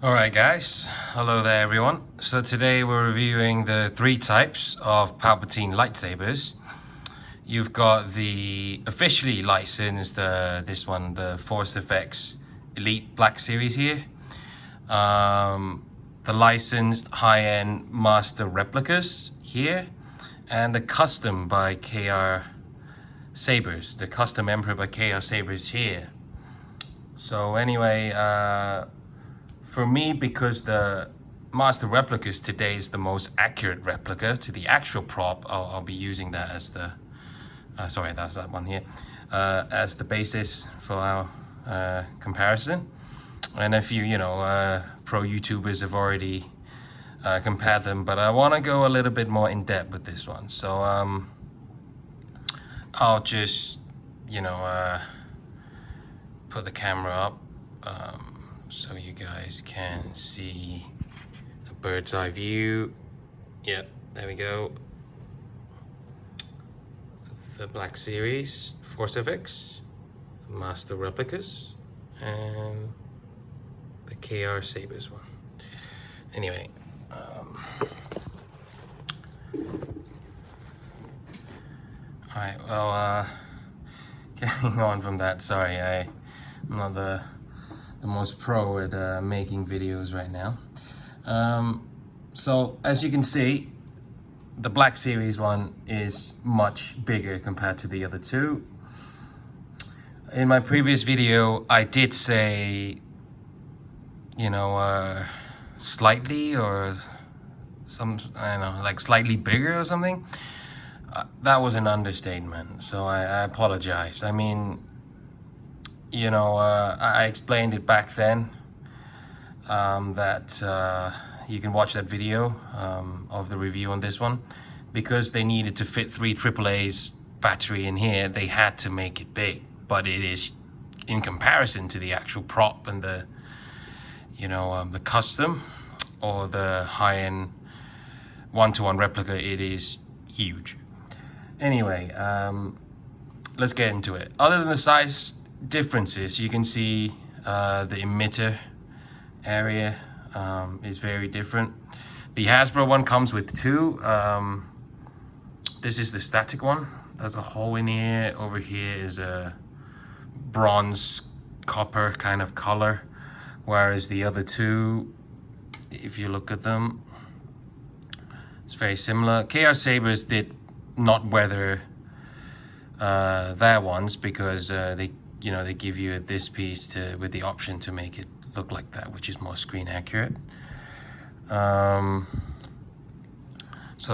Alright guys, hello there everyone. So today we're reviewing the three types of Palpatine lightsabers. You've got the officially licensed, this one, the Force FX Elite Black Series here. The licensed high-end Master Replicas here. And the custom by KR Sabers, the custom Emperor by KR Sabers here. So anyway, for me, because the Master Replicas today is the most accurate replica to the actual prop, I'll be using that as the, sorry, that's that one here, as the basis for our comparison. And a few, pro YouTubers have already compared them, but I want to go a little bit more in depth with this one. So I'll just, put the camera up. So you guys can see a bird's eye view. Yep, there we go. The Black Series, Force FX, Master Replicas, and the KR Sabers one. Anyway, alright, well, getting on from that, sorry, I'm not the most pro at making videos right now. So as you can see, the Black Series one is much bigger compared to the other two. In my previous video, I did say, slightly or some, I don't know, like slightly bigger or something. That was an understatement, so I apologize. I mean, I explained it back then, that you can watch that video of the review on this one. Because they needed to fit 3 AAA's battery in here, they had to make it big. But it is, in comparison to the actual prop and the, the custom or the high-end one-to-one replica, it is huge. Anyway, let's get into it. Other than the size differences, you can see the emitter area is very different. The Hasbro one comes with 2. This is the static one. There's a hole in here. Over here is a bronze copper kind of color, whereas the other 2, if you look at them, it's very similar. KR Sabers did not weather their ones because they give you this piece with the option to make it look like that, which is more screen accurate. So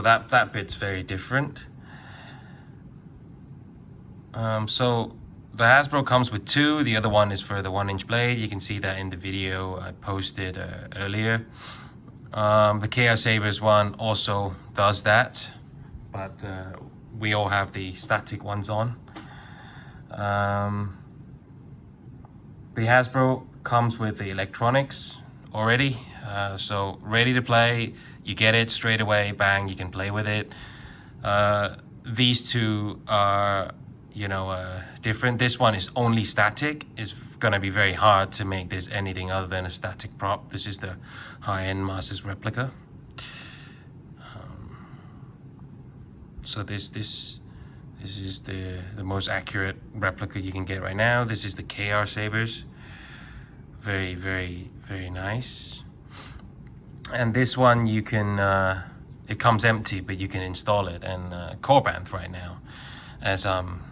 that bit's very different. So the Hasbro comes with 2. The other one is for the 1-inch blade. You can see that in the video I posted earlier. The KR Sabers one also does that, but we all have the static ones on. The Hasbro comes with the electronics already, so ready to play. You get it straight away, bang, you can play with it. These 2 are, different. This one is only static. It's gonna be very hard to make this anything other than a static prop. This is the high-end Masters replica. So this is the most accurate replica you can get right now. This is the KR Sabers. Very, very, very nice. And this one you can, it comes empty, but you can install it. And Corbanth right now, as I'm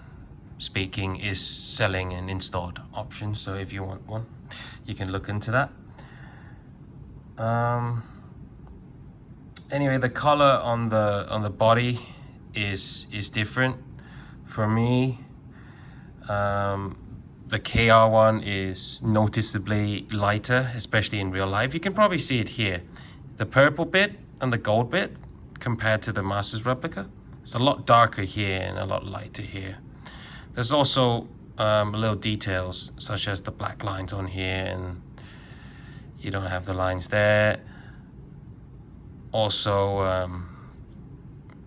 speaking, is selling an installed option. So if you want one, you can look into that. Anyway, the color on the body is different. For me, the KR one is noticeably lighter, especially in real life. You can probably see it here. The purple bit and the gold bit compared to the Masters replica. It's a lot darker here and a lot lighter here. There's also little details such as the black lines on here, and you don't have the lines there. Also,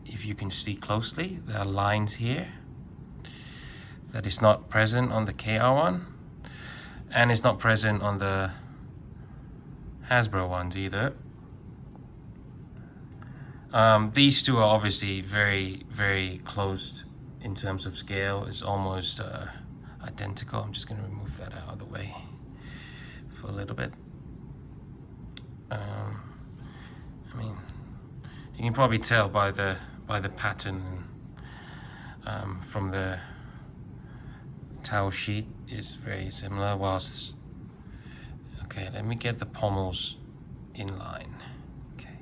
if you can see closely, there are lines here that is not present on the KR one, and it's not present on the Hasbro ones either. These two are obviously very, very close in terms of scale. It's almost identical. I'm just going to remove that out of the way for a little bit. I mean, you can probably tell by the pattern from the towel sheet is very similar. Whilst, okay, let me get the pommels in line. Okay,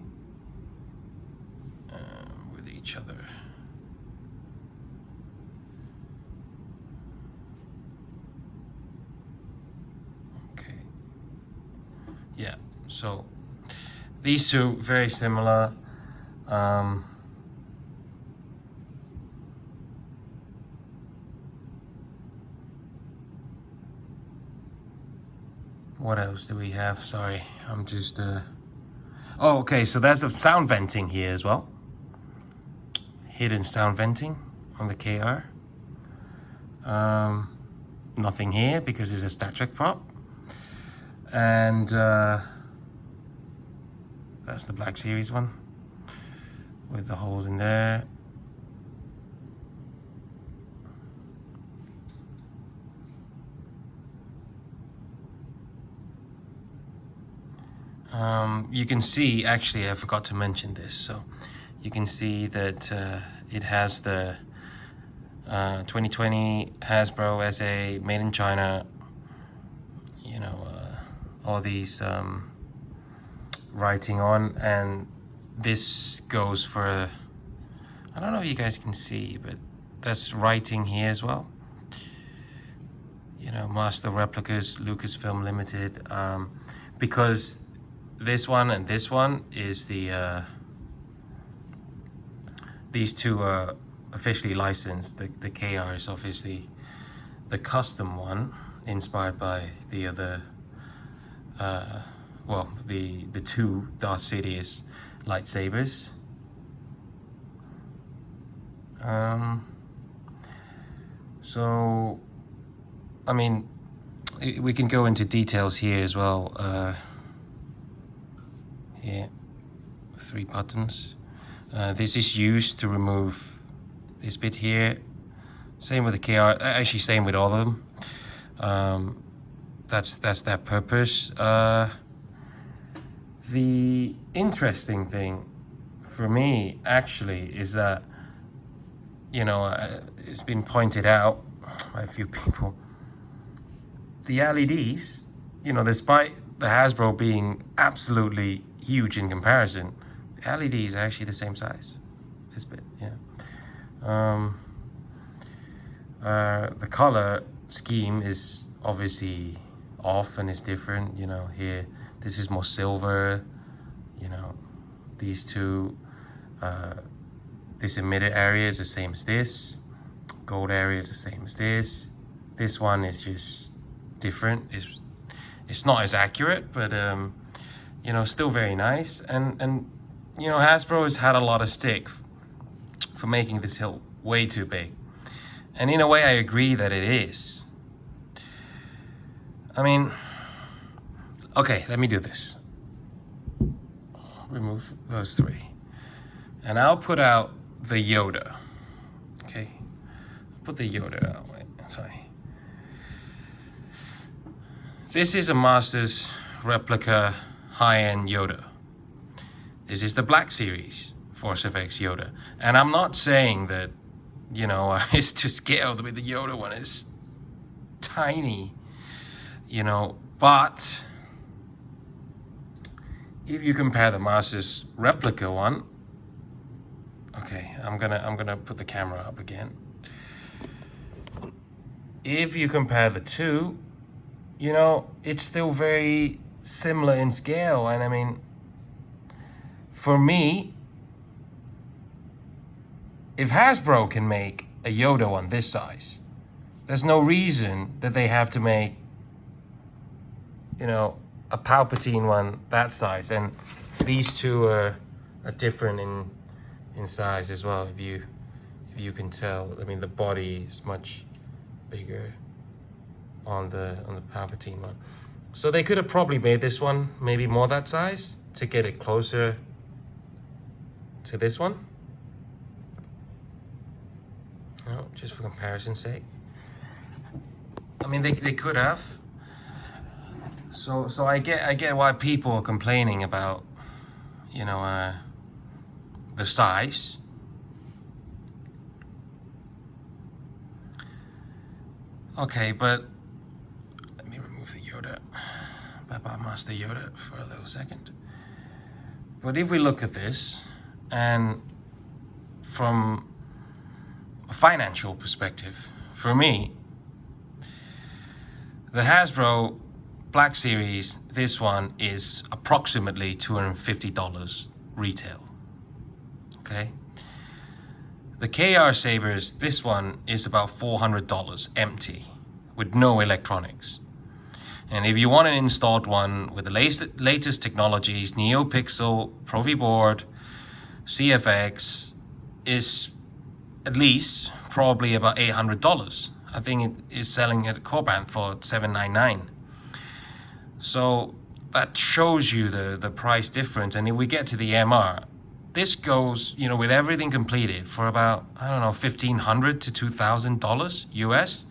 with each other. Okay, yeah. So these two very similar. What else do we have? Sorry, I'm just oh, okay, so there's the sound venting here as well. Hidden sound venting on the KR. Nothing here because it's a Star Trek prop. And that's the Black Series one with the holes in there. You can see, actually I forgot to mention this, so you can see that it has the 2020 Hasbro SA made in China, you know, all these writing on, and this goes for, I don't know if you guys can see, but that's writing here as well. You know, Master Replicas, Lucasfilm Limited, because this one and this one is the these two are officially licensed. The KR is obviously the custom one, inspired by the other well, the two Darth Sidious lightsabers. So I mean, we can go into details here as well. Here, 3 buttons. This is used to remove this bit here. Same with the KR, actually same with all of them. That's their purpose. The interesting thing for me actually is that, you know, it's been pointed out by a few people, the LEDs, you know, despite the Hasbro being absolutely huge in comparison, the LED is actually the same size. This bit, yeah. The color scheme is obviously off and is different. You know, here this is more silver. You know, these two, this emitter area is the same as this. Gold area is the same as this. This one is just different. It's not as accurate, but you know, still very nice. And you know, Hasbro has had a lot of stick for making this hilt way too big. And in a way, I agree that it is. I mean, okay, let me do this. Remove those 3. And I'll put out the Yoda. Okay, put the Yoda out. Wait, sorry. This is a Masters replica high-end Yoda. This is the Black Series Force FX Yoda. And I'm not saying that, you know, it's to scale with the Yoda one. It's tiny, you know, but if you compare the Masters replica one, okay, I'm gonna put the camera up again. If you compare the two, you know, it's still very similar in scale. And I mean, for me, if Hasbro can make a Yoda one this size, there's no reason that they have to make, you know, a Palpatine one that size. And these two are different in size as well. If you can tell, I mean, the body is much bigger on the Palpatine one. So they could have probably made this one maybe more that size to get it closer to this one. No, just for comparison's sake. I mean, they could have. So I get why people are complaining about, you know, the size. Okay, but let me remove the Yoda, Papa Master Yoda, for a little second. But if we look at this, and from a financial perspective, for me, the Hasbro Black Series, this one is approximately $250 retail. Okay. The KR Sabers, this one is about $400 empty with no electronics. And if you want an installed one with the latest technologies, NeoPixel, Pro V board, CFX, is at least probably about $800. I think it is selling at Corband for $799. So that shows you the price difference. And if we get to the MR, this goes, you know, with everything completed for about, I don't know, $1,500 to $2,000 US.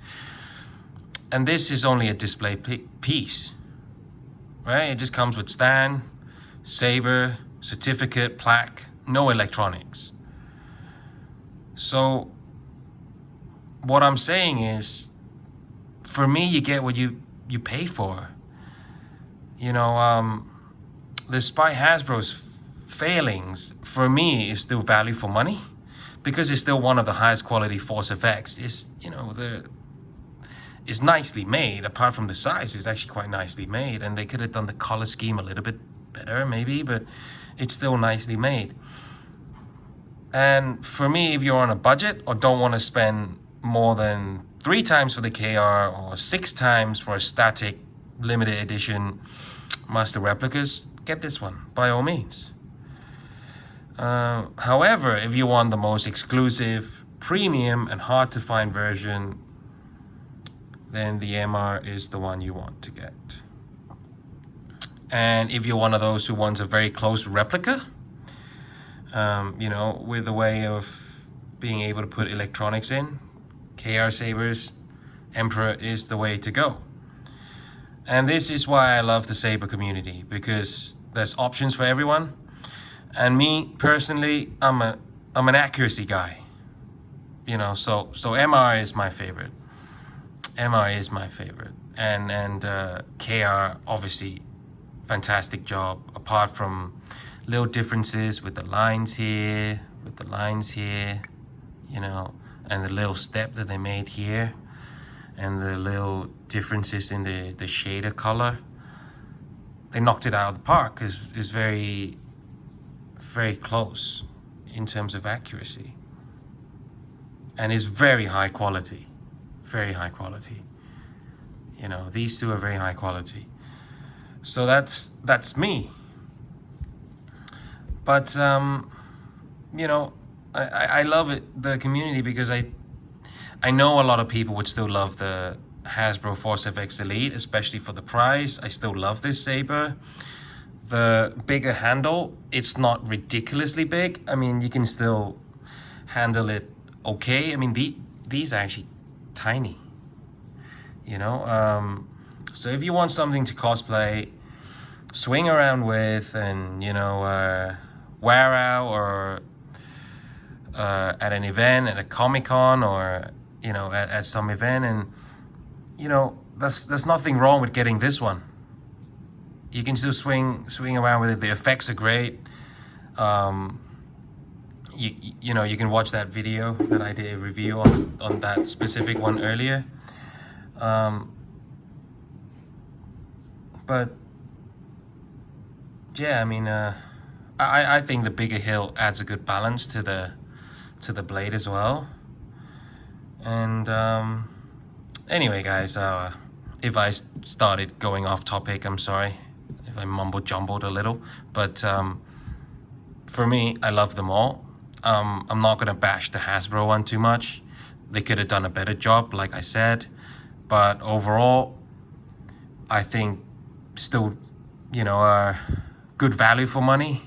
And this is only a display piece, right? It just comes with stand, saber, certificate, plaque, no electronics. So what I'm saying is, for me, you get what you pay for. You know, despite Hasbro's failings, for me, is still value for money, because it's still one of the highest quality Force effects. It's, you know, it's nicely made. Apart from the size, it's actually quite nicely made, and they could have done the color scheme a little bit better maybe, but it's still nicely made. And for me, if you're on a budget or don't want to spend more than 3 times for the KR or 6 times for a static limited edition Master Replicas, get this one by all means. However, if you want the most exclusive, premium, and hard to find version, then the MR is the one you want to get. And if you're one of those who wants a very close replica, you know, with a way of being able to put electronics in, KR Sabers Emperor is the way to go. And this is why I love the Saber community, because there's options for everyone. And me personally, I'm an accuracy guy, you know. So MR is my favorite. MR is my favorite, and KR, obviously, fantastic job. Apart from little differences with the lines here, you know, and the little step that they made here, and the little differences in the shader color, they knocked it out of the park. It's very, very close in terms of accuracy, and it's very high quality. Very high quality. You know, these two are very high quality. So that's me. But you know, I love it, the community, because I know a lot of people would still love the Hasbro Force FX Elite, especially for the price. I still love this saber. The bigger handle, it's not ridiculously big. I mean, you can still handle it okay. I mean, these are actually tiny, you know. So if you want something to cosplay, swing around with, and, you know, wear out, or at an event, at a Comic-Con, or, you know, at some event, and, you know, there's nothing wrong with getting this one. You can still swing around with it. The effects are great. You know, you can watch that video that I did a review on that specific one earlier. But yeah, I mean, I think the bigger hilt adds a good balance to the blade as well. And anyway, guys, if I started going off topic, I'm sorry if I mumbled a little, but for me, I love them all. I'm not gonna bash the Hasbro one too much. They could have done a better job, like I said, but overall, I think still, you know, are good value for money.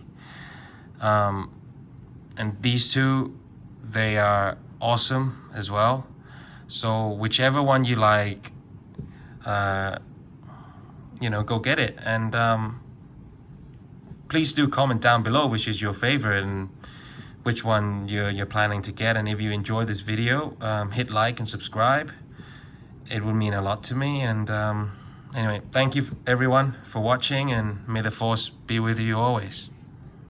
And these two, they are awesome as well. So whichever one you like, you know, go get it. And please do comment down below which is your favorite and which one you're planning to get. And if you enjoy this video, hit like and subscribe. It would mean a lot to me. And anyway, thank you everyone for watching, and may the force be with you always.